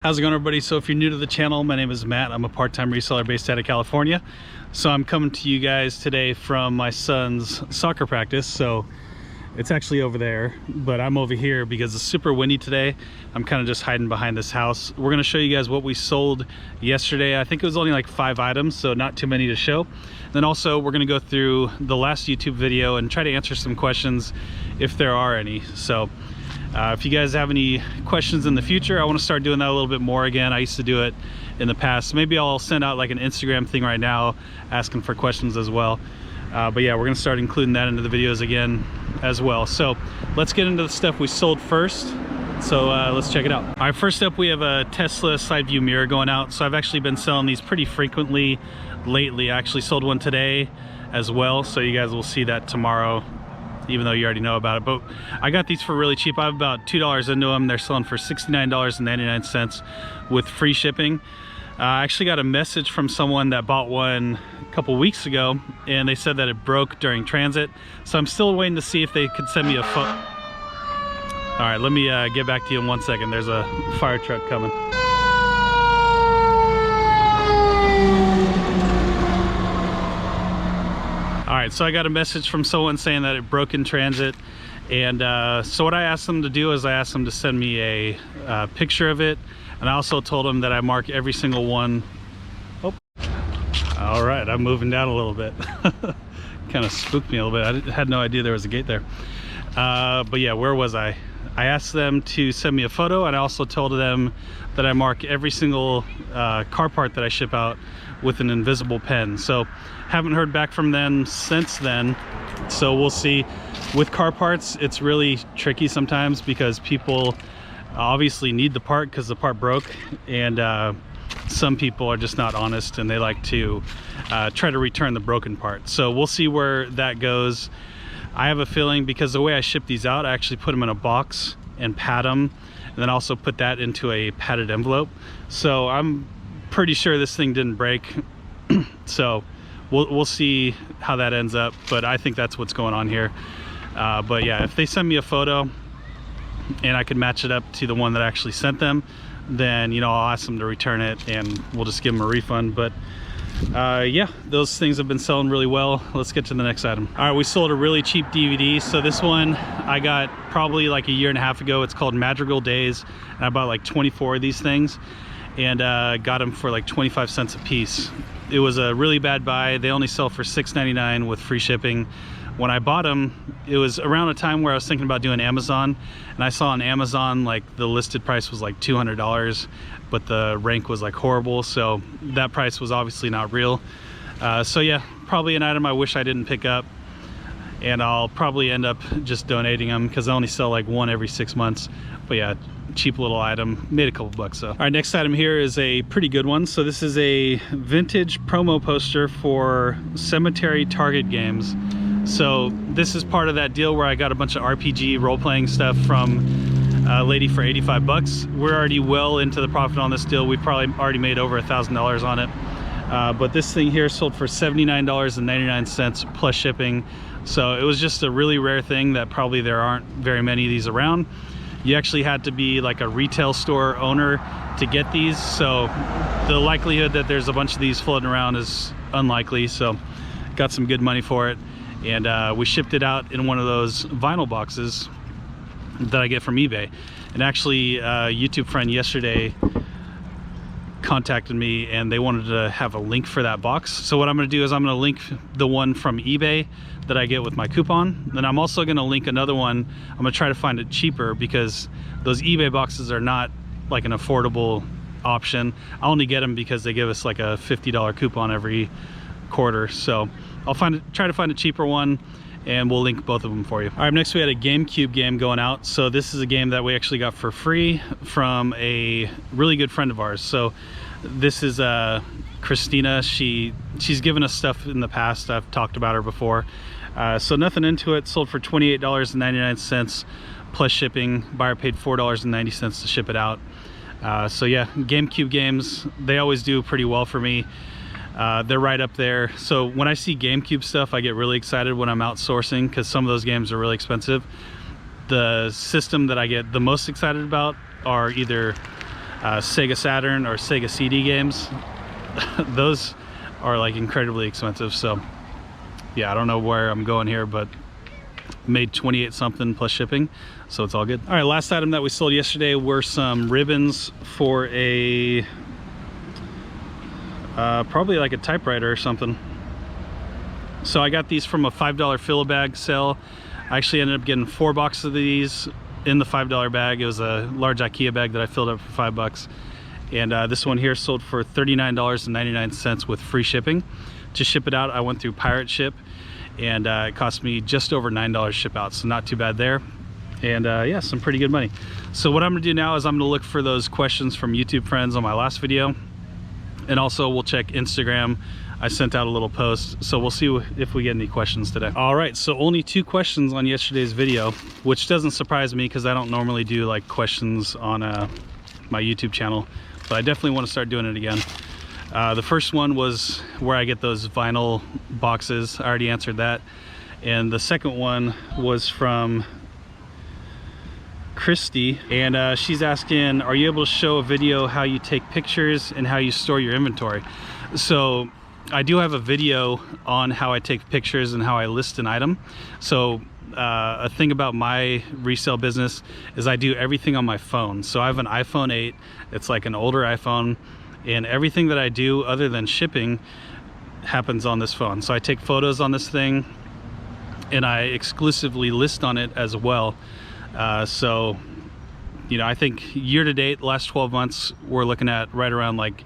How's it going, everybody? So if you're new to the channel, my name is Matt. I'm a part-time reseller based out of California. So I'm coming to you guys today from my son's soccer practice. So it's actually over there, but I'm over here because it's super windy today. I'm kind of just hiding behind this house. We're going to show you guys what we sold yesterday. I think it was only like 5 items, so not too many to show. Then also we're going to go through the last YouTube video and try to answer some questions if there are any. So if you guys have any questions in the future, I want to start doing that a little bit more again. I used to do it in the past. Maybe I'll send out like an Instagram thing right now asking for questions as well. But yeah, we're going to start including that into the videos again as well. So let's get into the stuff we sold first. So let's check it out. All right, first up we have a Tesla side view mirror going out. So I've actually been selling these pretty frequently lately. I actually sold one today as well, so you guys will see that tomorrow, even though you already know about it. But I got these for really cheap. I have about $2 into them. They're selling for $69.99 with free shipping. I actually got a message from someone that bought one a couple weeks ago, and they said that it broke during transit. So I'm still waiting to see if they could send me a photo. All right, let me get back to you in 1 second. There's a fire truck coming. All right, so I got a message from someone saying that it broke in transit. And so what I asked them to do is I asked them to send me a picture of it. And I also told them that I mark every single one. Oh, all right, I'm moving down a little bit. Kind of spooked me a little bit. I had no idea there was a gate there. But yeah, where was I? I asked them to send me a photo, and I also told them that I mark every single car part that I ship out with an invisible pen. So haven't heard back from them since then. So we'll see. With car parts, it's really tricky sometimes because people obviously need the part because the part broke, and some people are just not honest and they like to try to return the broken part. So we'll see where that goes. I have a feeling, because the way I ship these out, I actually put them in a box and pad them, and then also put that into a padded envelope. So I'm pretty sure this thing didn't break. So we'll see how that ends up, but I think that's what's going on here. But yeah, if they send me a photo and I can match it up to the one that I actually sent them, then, you know, I'll ask them to return it and we'll just give them a refund. But yeah, those things have been selling really well. Let's get to the next item. All right, we sold a really cheap DVD. So this one I got probably like a year and a half ago. It's called Madrigal Days, and I bought like 24 of these things, and got them for like 25 cents a piece. It was a really bad buy. They only sell for $6.99 with free shipping. When I bought them, it was around a time where I was thinking about doing Amazon, and I saw on Amazon like the listed price was like $200, but the rank was like horrible, so that price was obviously not real. So yeah, probably an item I wish I didn't pick up, and I'll probably end up just donating them because I only sell like one every 6 months. But yeah, cheap little item, made a couple bucks though. All right, next item here is a pretty good one. So this is a vintage promo poster for Cemetery Target games. So this is part of that deal where I got a bunch of RPG role-playing stuff from a lady for 85 bucks. We're already well into the profit on this deal. We've probably already made over $1,000 on it. But this thing here sold for $79.99 plus shipping. So it was just a really rare thing that probably there aren't very many of these around. You actually had to be like a retail store owner to get these. So the likelihood that there's a bunch of these floating around is unlikely. So got some good money for it. And we shipped it out in one of those vinyl boxes that I get from eBay. And actually a YouTube friend yesterday contacted me and they wanted to have a link for that box. So what I'm going to do is I'm going to link the one from eBay that I get with my coupon. Then I'm also going to link another one. I'm going to try to find it cheaper because those eBay boxes are not like an affordable option. I only get them because they give us like a $50 coupon every quarter. So I'll try to find a cheaper one, and we'll link both of them for you. All right, next we had a Gamecube game going out. So this is a game that we actually got for free from a really good friend of ours. So this is Christina. She's given us stuff in the past. I've talked about her before. So nothing into it. Sold for $28.99 plus shipping. Buyer paid $4.90 to ship it out. So yeah, Gamecube games, they always do pretty well for me. They're right up there. So when I see Gamecube stuff, I get really excited when I'm outsourcing because some of those games are really expensive. The system that I get the most excited about are either Sega Saturn or Sega CD games. Those are like incredibly expensive. So yeah, I don't know where I'm going here, but made 28 something plus shipping, so it's all good. All right, last item that we sold yesterday were some ribbons for a probably like a typewriter or something. So I got these from a $5 fill-a-bag sale. I actually ended up getting 4 boxes of these in the $5 bag. It was a large IKEA bag that I filled up for $5, and this one here sold for $39.99 with free shipping. To ship it out, I went through Pirate Ship, and it cost me just over $9 ship out, so not too bad there. And yeah, some pretty good money. So what I'm gonna do now is I'm gonna look for those questions from YouTube friends on my last video, and also we'll check Instagram. I sent out a little post, so we'll see if we get any questions today. All right, so only 2 questions on yesterday's video, which doesn't surprise me because I don't normally do like questions on my YouTube channel, but I definitely want to start doing it again. The first one was where I get those vinyl boxes. I already answered that. And the second one was from Christy, and she's asking, are you able to show a video how you take pictures and how you store your inventory? So I do have a video on how I take pictures and how I list an item. So a thing about my resale business is I do everything on my phone. So I have an iPhone 8. It's like an older iPhone, and everything that I do other than shipping happens on this phone. So I take photos on this thing, and I exclusively list on it as well. So, you know, I think year to date, last 12 months, we're looking at right around like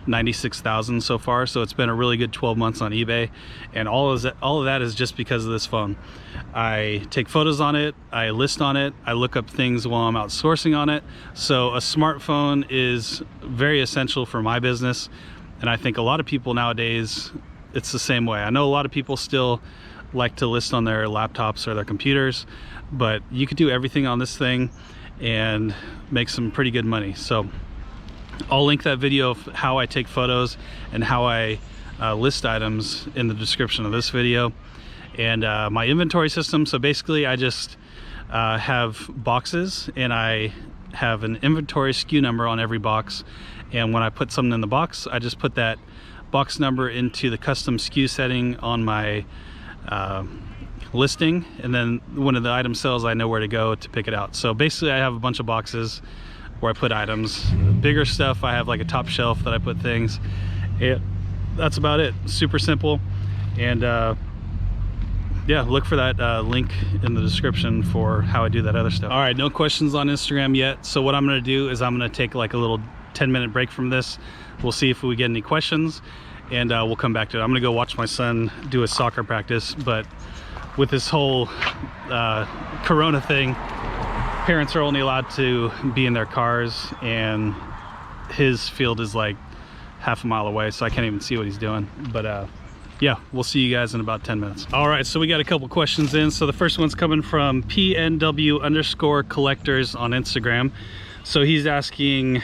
96,000 so far. So it's been a really good 12 months on eBay, and all of that is just because of this phone. I take photos on it, I list on it, I look up things while I'm out sourcing on it. So a smartphone is very essential for my business, and I think a lot of people nowadays, it's the same way. I know a lot of people still like to list on their laptops or their computers, but you could do everything on this thing and make some pretty good money. So I'll link that video of how I take photos and how I list items in the description of this video. And my inventory system, so basically I just have boxes, and I have an inventory SKU number on every box, and when I put something in the box, I just put that box number into the custom SKU setting on my listing, and then when the item sells, I know where to go to pick it out. So basically I have a bunch of boxes where I put items. Bigger stuff, I have like a top shelf that I put things. That's about it. Super simple. And yeah, look for that link in the description for how I do that other stuff. All right, no questions on Instagram yet. So what I'm gonna do is I'm gonna take like a little 10-minute break from this. We'll see if we get any questions, and we'll come back to it. I'm gonna go watch my son do his soccer practice, but with this whole Corona thing, parents are only allowed to be in their cars, and his field is like half a mile away, so I can't even see what he's doing. But yeah, we'll see you guys in about 10 minutes. All right, so we got a couple questions in. So the first one's coming from PNW_collectors on Instagram. So he's asking,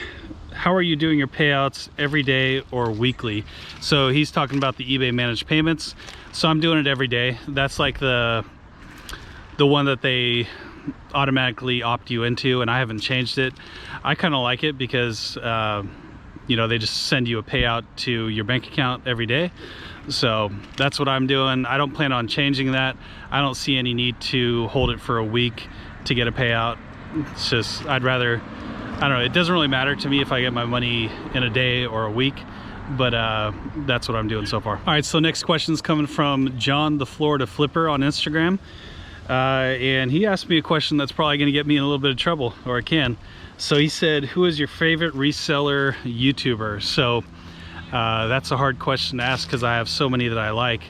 how are you doing your payouts every day or weekly? So he's talking about the eBay managed payments. So I'm doing it every day. That's like the one that they automatically opt you into, and I haven't changed it. I kind of like it because you know, they just send you a payout to your bank account every day. So that's what I'm doing. I don't plan on changing that. I don't see any need to hold it for a week to get a payout. It's just, I'd rather, I don't know, it doesn't really matter to me if I get my money in a day or a week, but that's what I'm doing so far. All right, so next question's coming from John the Florida Flipper on Instagram. And he asked me a question that's probably gonna get me in a little bit of trouble, or it can. So he said, who is your favorite reseller YouTuber? So that's a hard question to ask because I have so many that I like.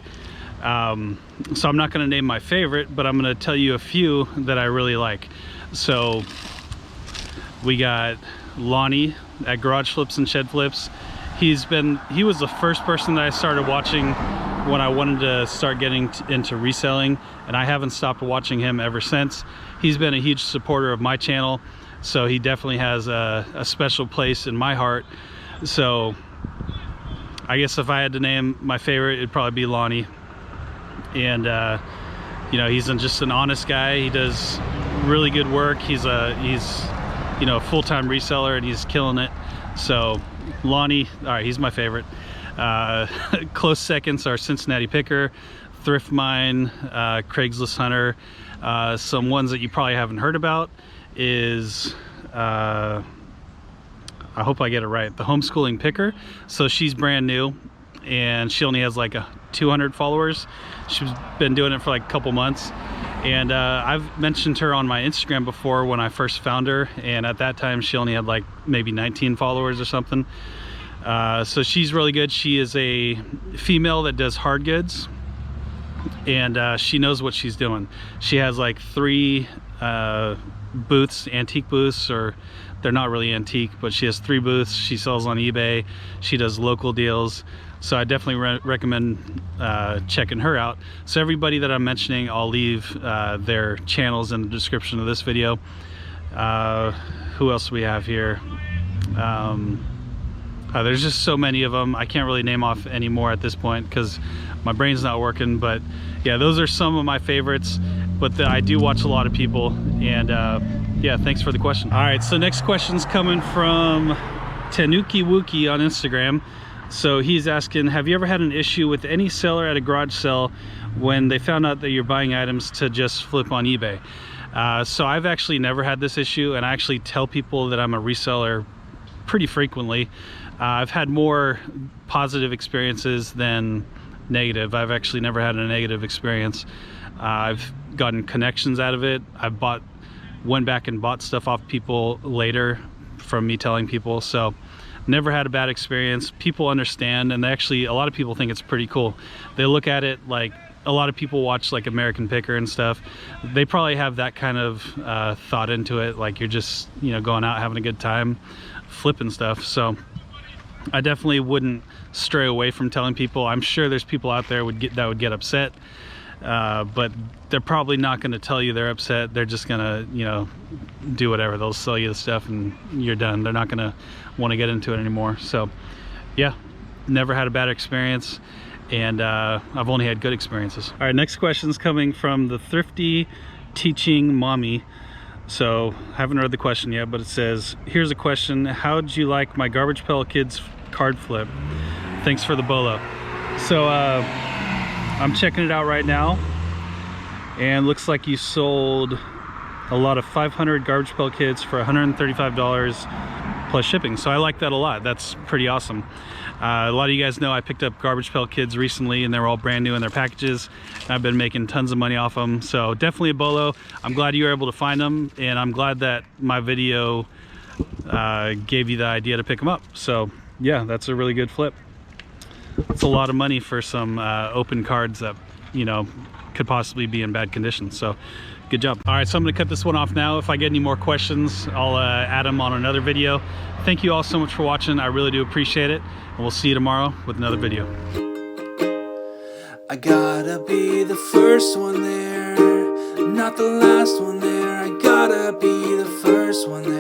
So I'm not gonna name my favorite, but I'm gonna tell you a few that I really like. So we got Lonnie at Garage Flips and Shed Flips. He was the first person that I started watching when I wanted to start getting into reselling, and I haven't stopped watching him ever since. He's been a huge supporter of my channel, so he definitely has a special place in my heart. So I guess if I had to name my favorite, it'd probably be Lonnie. And you know, he's just an honest guy. He does really good work. He's you know, a full-time reseller, and he's killing it. So Lonnie, all right, he's my favorite. Close seconds are Cincinnati Picker, Thrift Mine, Craigslist Hunter. Some ones that you probably haven't heard about is I hope I get it right, the Homeschooling Picker. So she's brand new and she only has like 200 followers. She's been doing it for like a couple months, and I've mentioned her on my Instagram before when I first found her, and at that time she only had like maybe 19 followers or something. So she's really good. She is a female that does hard goods, and she knows what she's doing. She has like 3 booths, antique booths, or they're not really antique, but she has 3 booths. She sells on eBay. She does local deals. So I definitely recommend checking her out. So everybody that I'm mentioning, I'll leave their channels in the description of this video. Who else do we have here? There's just so many of them. I can't really name off any more at this point because my brain's not working. But yeah, those are some of my favorites. But I do watch a lot of people. And yeah, thanks for the question. All right, so next question's coming from Tanuki Wookie on Instagram. So he's asking, have you ever had an issue with any seller at a garage sale when they found out that you're buying items to just flip on eBay? So I've actually never had this issue, and I actually tell people that I'm a reseller pretty frequently. I've had more positive experiences than negative. I've actually never had a negative experience. I've gotten connections out of it. I've went back and bought stuff off people later from me telling people. So never had a bad experience. People understand, and a lot of people think it's pretty cool. They look at it like, a lot of people watch like American Picker and stuff. They probably have that kind of thought into it, like you're just, you know, going out having a good time flipping stuff. So I definitely wouldn't stray away from telling people. I'm sure there's people out there that would get upset, but they're probably not going to tell you they're upset. They're just gonna, you know, do whatever. They'll sell you the stuff and you're done. They're not gonna want to get into it anymore. So yeah, never had a bad experience, and I've only had good experiences. All right, next question's coming from the Thrifty Teaching Mommy. So haven't read the question yet, but it says, here's a question: how'd you like my Garbage Pail Kids card flip? Thanks for the bolo. So I'm checking it out right now, and looks like you sold a lot of 500 Garbage Pail Kids for $135 plus shipping. So I like that a lot. That's pretty awesome. A lot of you guys know I picked up Garbage Pail Kids recently, and they're all brand new in their packages. I've been making tons of money off them. So definitely a bolo. I'm glad you were able to find them, and I'm glad that my video gave you the idea to pick them up. So yeah, that's a really good flip. It's a lot of money for some open cards that, you know, could possibly be in bad condition. So good job. All right, so I'm gonna cut this one off now. If I get any more questions, I'll add them on another video. Thank you all so much for watching. I really do appreciate it, and we'll see you tomorrow with another video. I gotta be the first one there, not the last one there. I gotta be the first one there.